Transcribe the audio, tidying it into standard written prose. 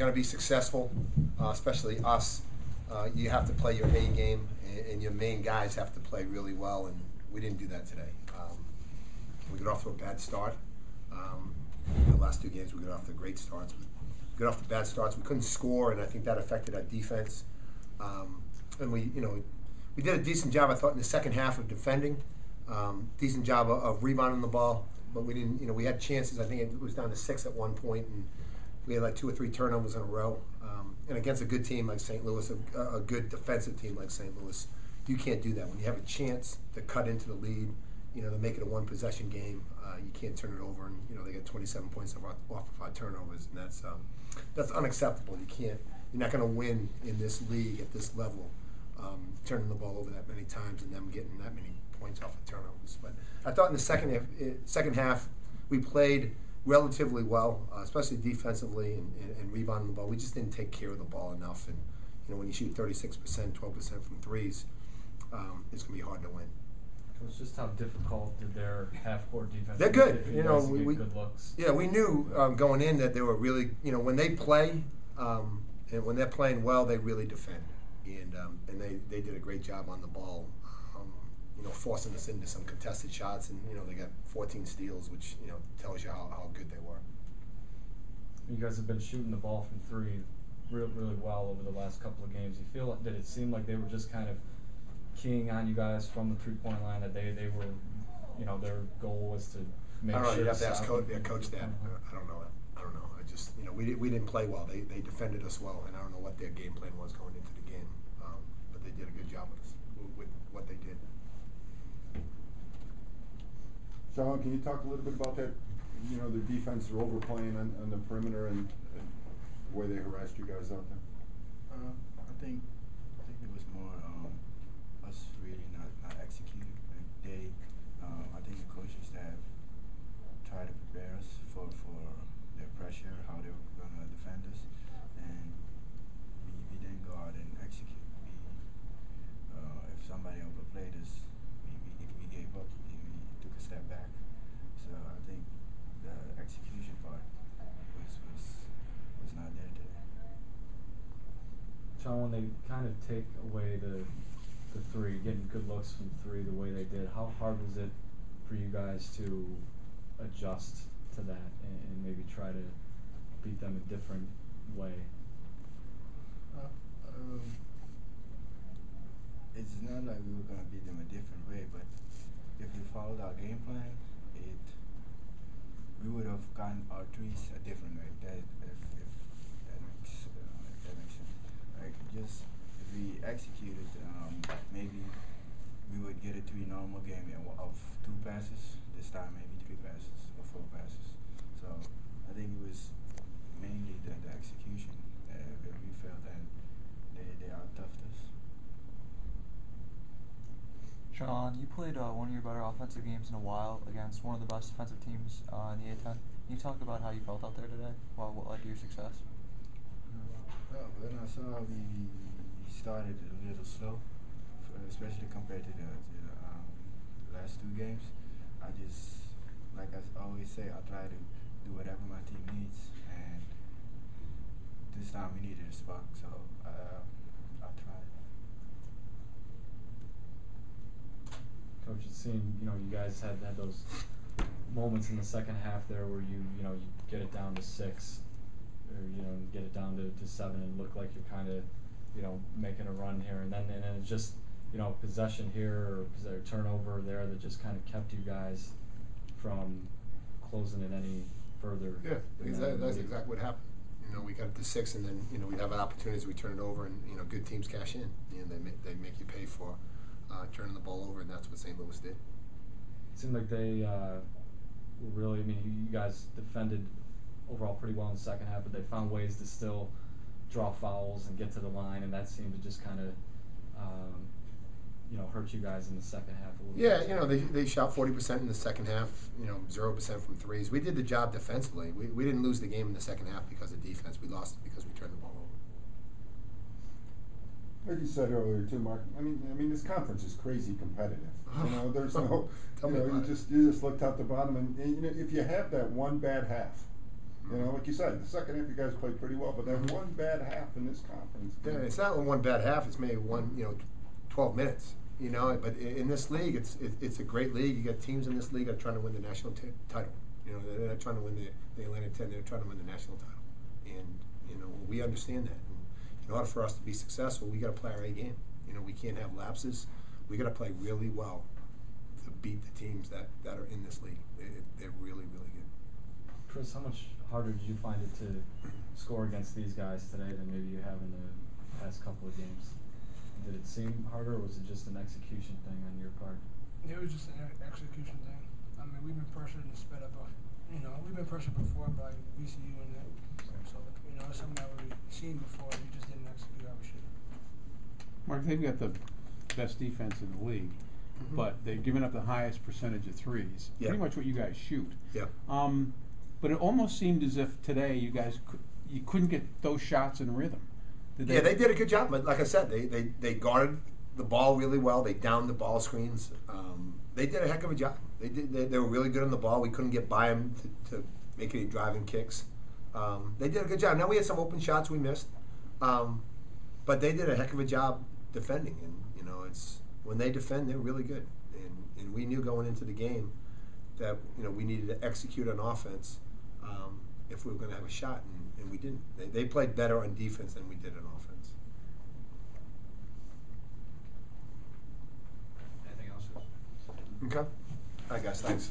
going to be successful, especially us, you have to play your A game, and your main guys have to play really well, and we didn't do that today. We got off to a bad start. The last two games we got off to great starts. We got off to bad starts. We couldn't score, and I think that affected our defense. And we did a decent job, I thought, in the second half of defending. Decent job of rebounding the ball, but we didn't. We had chances. I think it was down to 6 at one point, and we had like 2 or 3 turnovers in a row. And against a good team like St. Louis, a good defensive team like St. Louis, you can't do that. When you have a chance to cut into the lead, to make it a one-possession game, you can't turn it over. And they get 27 points off of our turnovers, and that's unacceptable. You're not going to win in this league at this level, turning the ball over that many times and them getting that many points off of turnovers. But I thought in the second half we played relatively well, especially defensively and rebounding the ball. We just didn't take care of the ball enough. And when you shoot 36%, 12% from threes, it's going to be hard to win. It was just how difficult did their half-court defense. They're good. We good looks. Yeah, we knew going in that they were really. When they play and when they're playing well, they really defend, and they did a great job on the ball. Forcing us into some contested shots, and they got 14 steals, which tells you how good they were. You guys have been shooting the ball from three really well over the last couple of games. You feel like, did it seem like they were just kind of keying on you guys from the three-point line, that they were, their goal was to make sure? You'd have to ask coach that. I don't know. I just we didn't play well. They defended us well, and I don't know what their game plan was going into the game, but they did a good job with what they did. Sean, can you talk a little bit about that? Their defense are overplaying on the perimeter and the way they harassed you guys out there. I think it was more us really not executing. I think the coaching staff tried to prepare us for their pressure, how they were going to defend us, and we didn't go out and execute. If somebody overplayed us, we gave up. We took a step back. So I think the execution part was not there today. John, when they kind of take away the three, getting good looks from three the way they did, how hard was it for you guys to adjust to that and maybe try to beat them a different way? It's not like we were going to beat them a different way, but if we followed our game plan, we would have gotten our threes a different way. If that makes sense. Like, just if we executed, maybe we would get a 3 normal game of 2 passes. This time maybe 3 passes or 4 passes. So I think it was mainly the execution. We felt that they out-toughed us. Sean, you played one of your better offensive games in a while against one of the best defensive teams in the A-10. Can you talk about how you felt out there today? What led to your success? When I saw we started a little slow, especially compared to the last 2 games, I just, like I always say, I try to do whatever my team needs, and this time we needed a spark, so I tried. Coach, it seemed, you guys had those moments in the second half there where you get it down to 6, or get it down to 7, and look like you're kind of making a run here, and then it's just possession here or turnover there that just kind of kept you guys from closing it any further. Yeah, that's exactly what happened. We got it to 6, and then we'd have opportunities, we turn it over, and good teams cash in. They make you pay for turning the ball over, and that's what St. Louis did. It seemed like they really, you guys defended overall pretty well in the second half, but they found ways to still draw fouls and get to the line, and that seemed to just kind of hurt you guys in the second half a little bit. Yeah, they shot 40% in the second half, 0% from threes. We did the job defensively. We didn't lose the game in the second half because of defense. We lost it because we turned the ball over. Like you said earlier too, Mark. I mean, this conference is crazy competitive. There's no. You just look top to bottom, and if you have that one bad half, You know, like you said, the second half you guys played pretty well, but that one bad half in this conference. Yeah, it's not one bad half. It's maybe 12 minutes. You know, but in this league, it's a great league. You got teams in this league that are trying to win the national title. You know, they're not trying to win the Atlantic 10. They're trying to win the national title, and you know we understand that. And in order for us to be successful, we got to play our A game. You know, we can't have lapses. We got to play really well to beat the teams that are in this league. They're really, really good. Chris, how much harder did you find it to score against these guys today than maybe you have in the past couple of games? Did it seem harder, or was it just an execution thing on your part? It was just an execution thing. I mean, we've been pressured and sped up. We've been pressured before by VCU and that. So, it's something that we've seen before. We just didn't execute how we should. Mark, they've got the best defense in the league, but they've given up the highest percentage of threes. Yeah. Pretty much what you guys shoot. Yeah. But it almost seemed as if today you guys you couldn't get those shots in rhythm. They did a good job. But like I said, they guarded the ball really well. They downed the ball screens. They did a heck of a job. They were really good on the ball. We couldn't get by them to make any driving kicks. They did a good job. Now we had some open shots we missed, but they did a heck of a job defending. And it's when they defend, they're really good. And we knew going into the game that we needed to execute on offense if we were going to have a shot, and we didn't. They played better on defense than we did on offense. Anything else? Okay. All right, guys. Thanks.